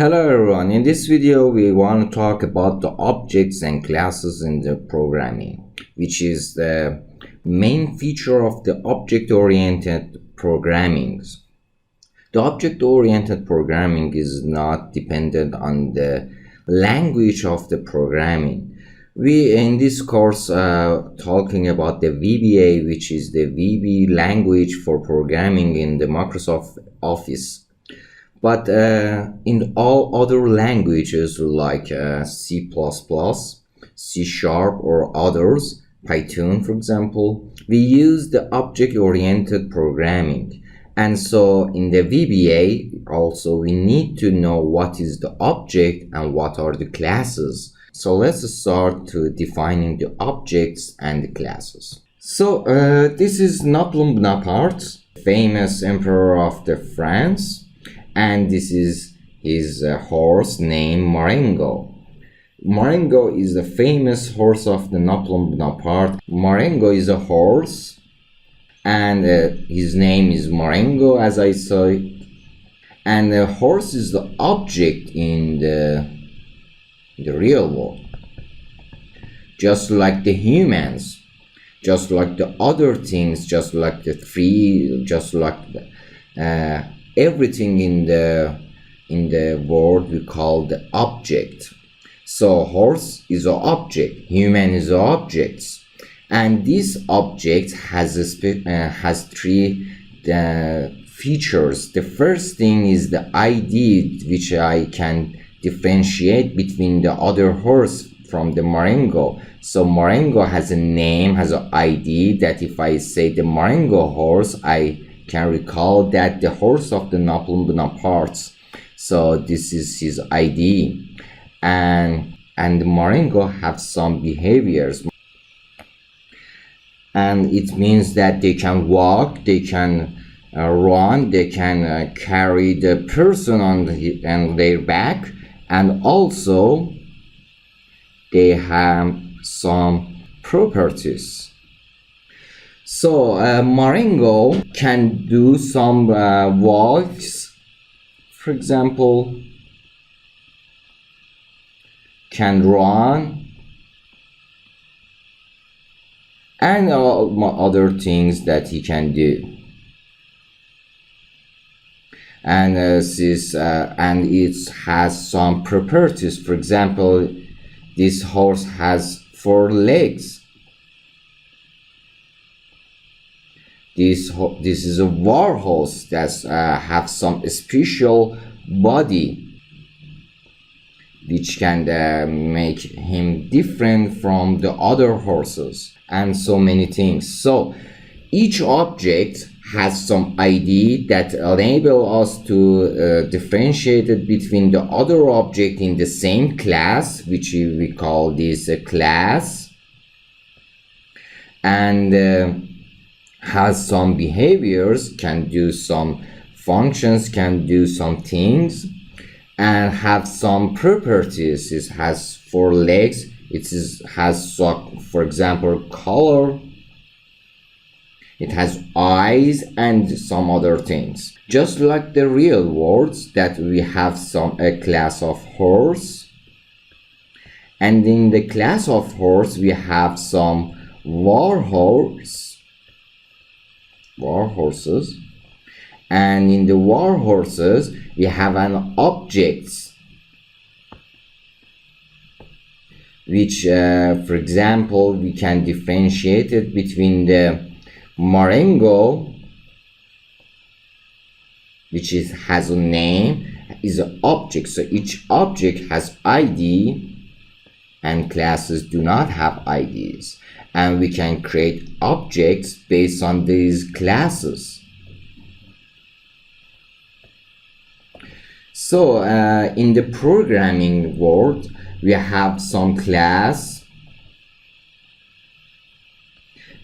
Hello everyone, in this video we want to talk about the objects and classes in the programming, which is the main feature of the object-oriented programming. The object-oriented programming is not dependent on the language of the programming. We in this course talking about the VBA, which is the VB language for programming in the Microsoft Office. But in all other languages like C++, C#, or others, Python for example, we use the object-oriented programming. And so in the VBA also we need to know what is the object and what are the classes. So let's start to defining the objects and the classes. So this is Napoleon Bonaparte, famous emperor of the France. And this is his horse named Marengo. Marengo is the famous horse of the Napoleon Bonaparte. Marengo is a horse, and his name is Marengo, as I said. And the horse is the object in the real world, just like the humans, just like the other things, just like the tree, just like the everything in the world we call the object. So horse is an object, human is an object, and this object has three features. The first thing is the ID, which I can differentiate between the other horse from the Marengo. So Marengo has a name, has an ID, that if I say the Marengo horse, I can recall that the horse of the Napoleon Bonaparte. So this is his ID, and the Marengo have some behaviors, and it means that they can walk, they can run, they can carry the person on their back, and also they have some properties. So Marengo can do some walks, for example, can run, and other things that he can do. And it has some properties. For example, this horse has 4 legs. This is a war horse that have some special body, which can make him different from the other horses, and so many things. So each object has some ID that enable us to differentiate it between the other object in the same class, which we call this a class, and has some behaviors, can do some functions, can do some things, and have some properties. It has 4 legs, has for example color, it has eyes, and some other things. Just like the real world, that we have a class of horse, and in the class of horse we have some war horses, and in the war horses we have an objects, which for example we can differentiate it between the Marengo, which has a name, is an object. So each object has ID, and classes do not have IDs, and we can create objects based on these classes. So in the programming world we have some class.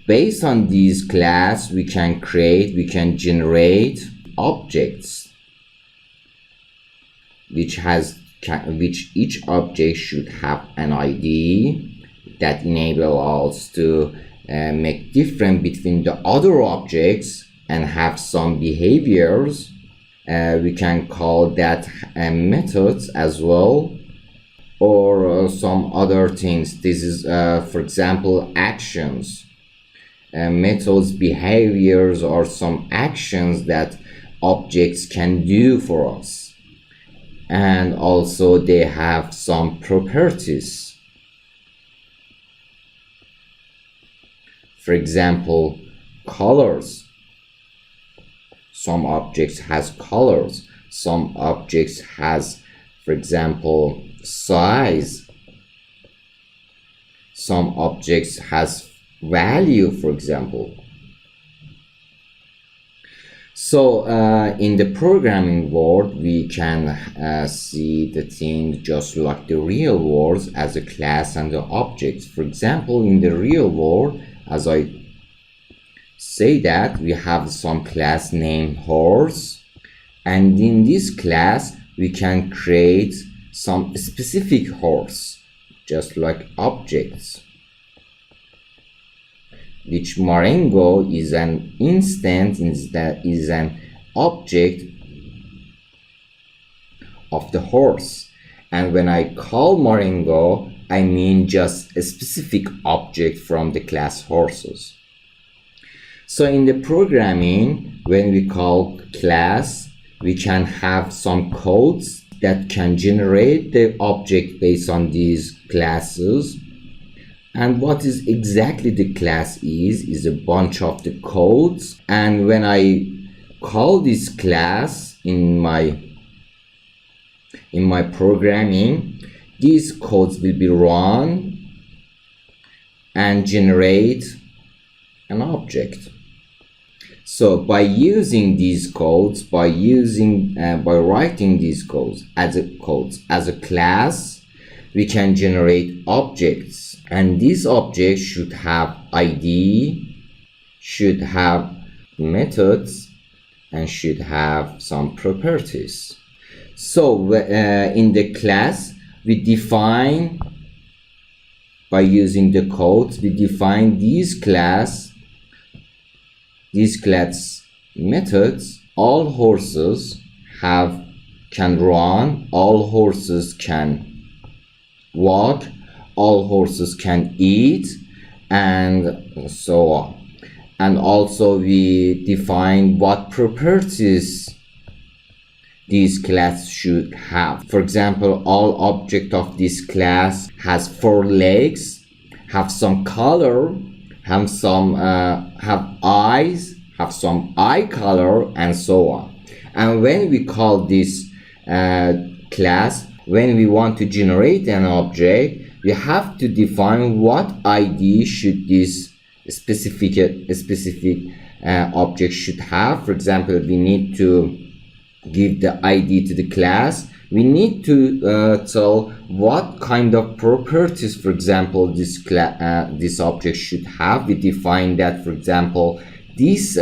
Based on these class we can generate objects, which each object should have an ID that enable us to make difference between the other objects and have some behaviors We can call that methods as well, or some other things. This is for example actions, methods, behaviors, or some actions that objects can do for us. And also they have some properties. For example, colors. Some objects has colors, some objects has, for example, size, some objects has value, for example. So in the programming world, we can see the thing just like the real world as a class and the objects. For example, in the real world, as I say that, we have some class named horse, and in this class we can create some specific horse, just like objects, which Marengo is an instance, is an object of the horse. And when I call Marengo, I mean just a specific object from the class horses. So in the programming, when we call class, we can have some codes that can generate the object based on these classes. And what is exactly the class is a bunch of the codes. And when I call this class in my programming, these codes will be run and generate an object. So by using these codes, by writing these codes as a class, we can generate objects, and these objects should have ID, should have methods, and should have some properties. So in the class, we define, by using the codes, we define these class methods. All horses can run, all horses can walk, all horses can eat, and so on. And also we define what properties these class should have. For example, all object of this class has 4 legs, have some color, have some have eyes, have some eye color, and so on. And when we call this class, when we want to generate an object, we have to define what ID should this specific object should have. For example, we need to give the ID to the class. We need to tell what kind of properties, for example, this object should have. We define that, for example, this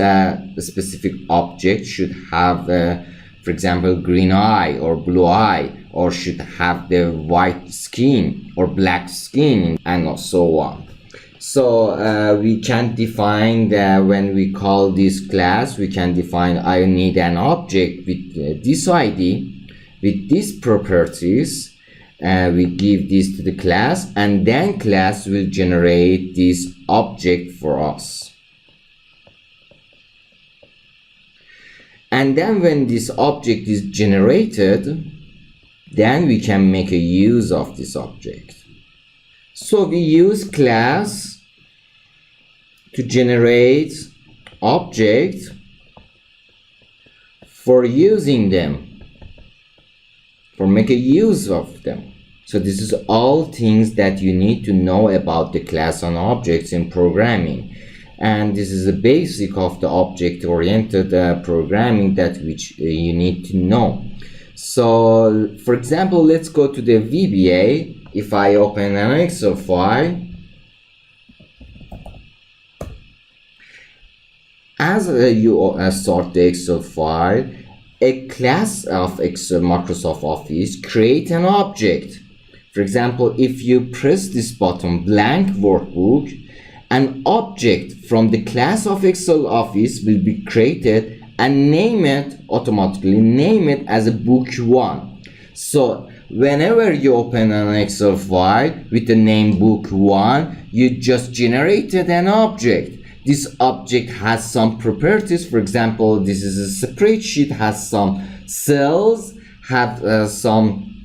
specific object should have, for example, green eye or blue eye, or should have the white skin or black skin, and so on. So we can define that when we call this class, we can define I need an object with this ID, with these properties. We give this to the class, and then class will generate this object for us. And then when this object is generated, then we can make a use of this object. So we use class to generate objects for using them, for make a use of them. So this is all things that you need to know about the class and objects in programming. And this is the basic of the object-oriented programming that which you need to know. So for example, let's go to the VBA. If I open an Excel file, as you start the Excel file, a class of Excel Microsoft Office create an object. For example, if you press this button, blank workbook, an object from the class of Excel Office will be created and name it automatically, name it as a book 1. So whenever you open an Excel file with the name book 1, you just generated an object. This object has some properties. For example, this is a spreadsheet, has some cells, have some,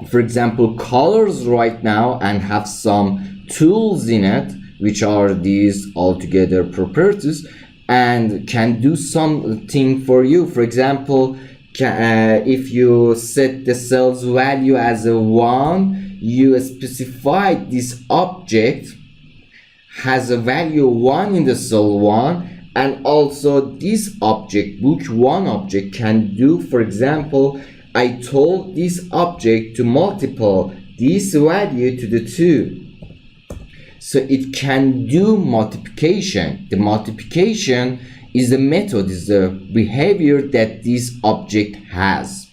for example, colors right now, and have some tools in it, which are these altogether properties, and can do something for you. For example, if you set the cell's value as a 1, you specify this object has a value 1 in the cell 1, and also this object, book 1 object, can do, for example, I told this object to multiply this value to the 2. So it can do multiplication. The multiplication is the method, is the behavior that this object has.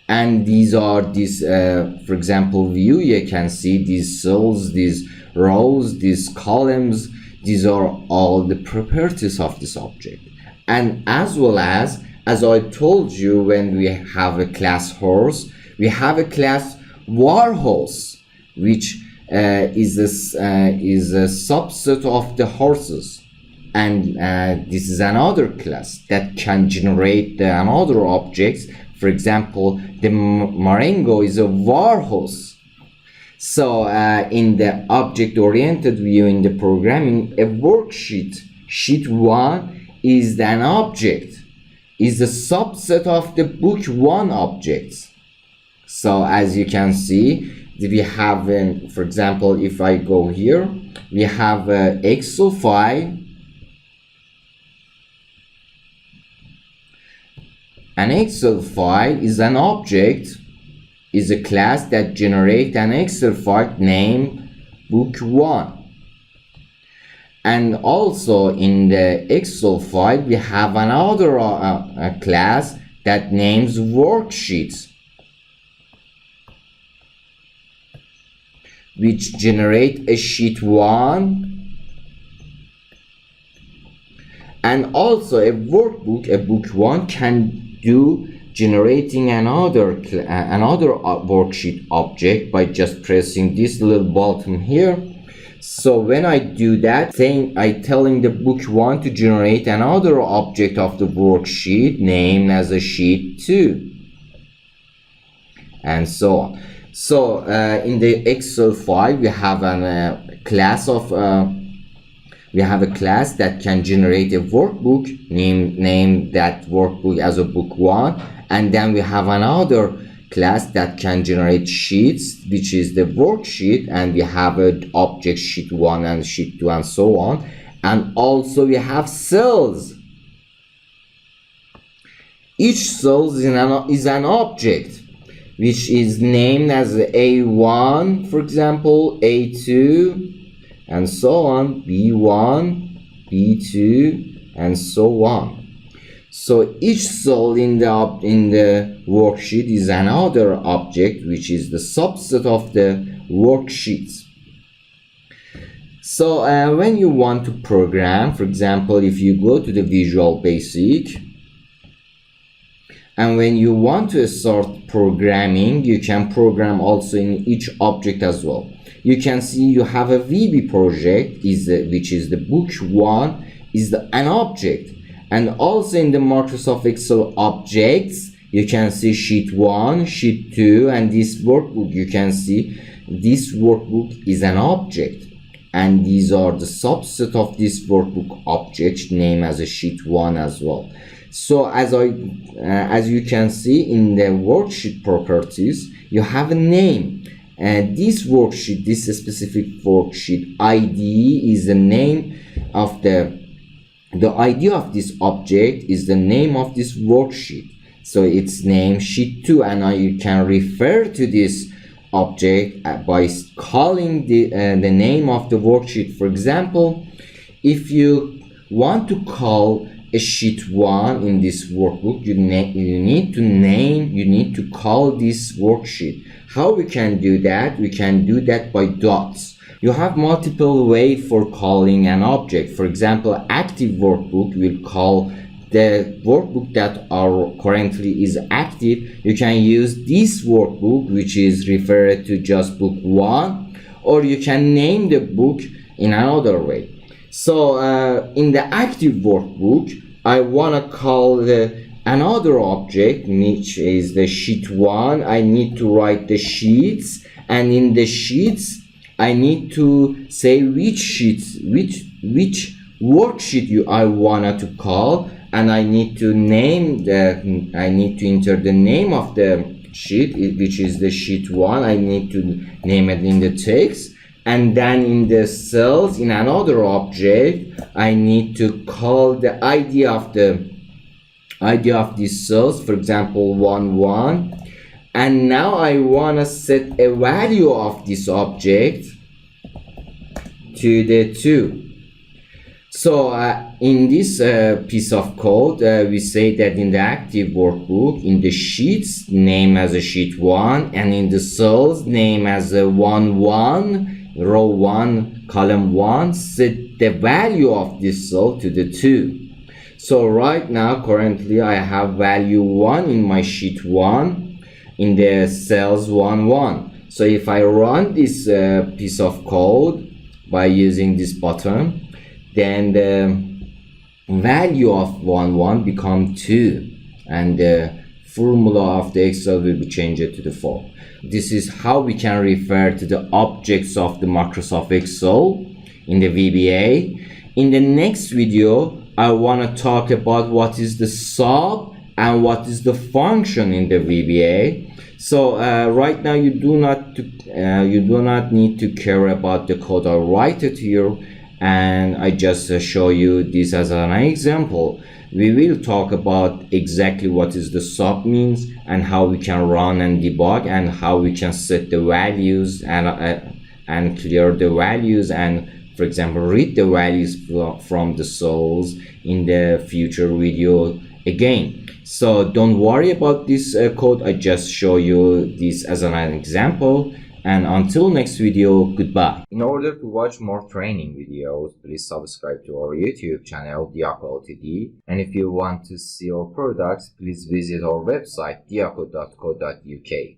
And these are this, for example, view. You can see these cells, these rows, these columns. These are all the properties of this object. And as well as I told you, when we have a class horse, we have a class war horse, which is a subset of the horses, and this is another class that can generate another objects. For example, the Marengo is a war horse. So in the object-oriented view in the programming, a worksheet, sheet 1, is an object, is a subset of the book 1 objects. So as you can see, we have, for example, if I go here, we have an Excel file. An Excel file is an object, is a class that generates an Excel file named book 1. And also in the Excel file, we have another class that names worksheets, which generate a sheet 1, and also a workbook, a book 1, can do generating another worksheet object by just pressing this little button here. So when I do that, I telling the book 1 to generate another object of the worksheet named as a sheet 2, and so on. So in the Excel file, we have a class that can generate a workbook, name that workbook as a book 1, and then we have another class that can generate sheets, which is the worksheet, and we have an object sheet 1 and sheet 2 and so on. And also we have cells. Each cell is an object, which is named as A1, for example, A2, and so on, B1, B2, and so on. So each cell in the worksheet is another object, which is the subset of the worksheets. So when you want to program, for example, if you go to the Visual Basic, and when you want to start programming, you can program also in each object as well. You can see you have a VB project, which is the book 1, is an object. And also in the Microsoft Excel objects, you can see sheet 1, sheet 2, and this workbook. You can see this workbook is an object, and these are the subset of this workbook object named as a sheet 1 as well. So as you can see in the worksheet properties, you have a name, and this worksheet, this specific worksheet ID, is the name of the ID of this object is the name of this worksheet. So it's named sheet 2, and now you can refer to this object by calling the name of the worksheet. For example, if you want to call a sheet 1 in this workbook, you need to call this worksheet. How we can do that? We can do that by dots. You have multiple ways for calling an object. For example, active workbook will call the workbook that are currently is active, you can use this workbook, which is referred to just book 1, or you can name the book in another way. So in the active workbook, I want to call another object, which is the sheet 1. I need to write the sheets, and in the sheets I need to say which sheets, which worksheet I wanted to call, and I need to enter the name of the sheet, which is the sheet 1. I need to name it in the text, and then in the cells in another object I need to call the ID of these cells, for example 1 1, and now I want to set a value of this object to the 2. So in this piece of code, we say that in the active workbook, in the sheets, name as a sheet 1, and in the cells, name as a 1 1, row 1, column 1, set the value of this cell to the 2. So right now, currently, I have value 1 in my sheet 1, in the cells 1 1. So if I run this piece of code by using this button, then the value of 1 1 become 2, and the formula of the Excel will be changed to the 4. This is how we can refer to the objects of the Microsoft Excel in the VBA. In the next video, I want to talk about what is the sub and what is the function in the VBA. So right now you do not need to care about the code I write it here, and I just show you this as an example. We will talk about exactly what is the sub means, and how we can run and debug, and how we can set the values and clear the values, and for example read the values from the cells in the future video again. So don't worry about this code. I just show you this as an example. And until next video, goodbye. In order to watch more training videos, please subscribe to our YouTube channel, Diako Ltd. And if you want to see our products, please visit our website, diako.co.uk.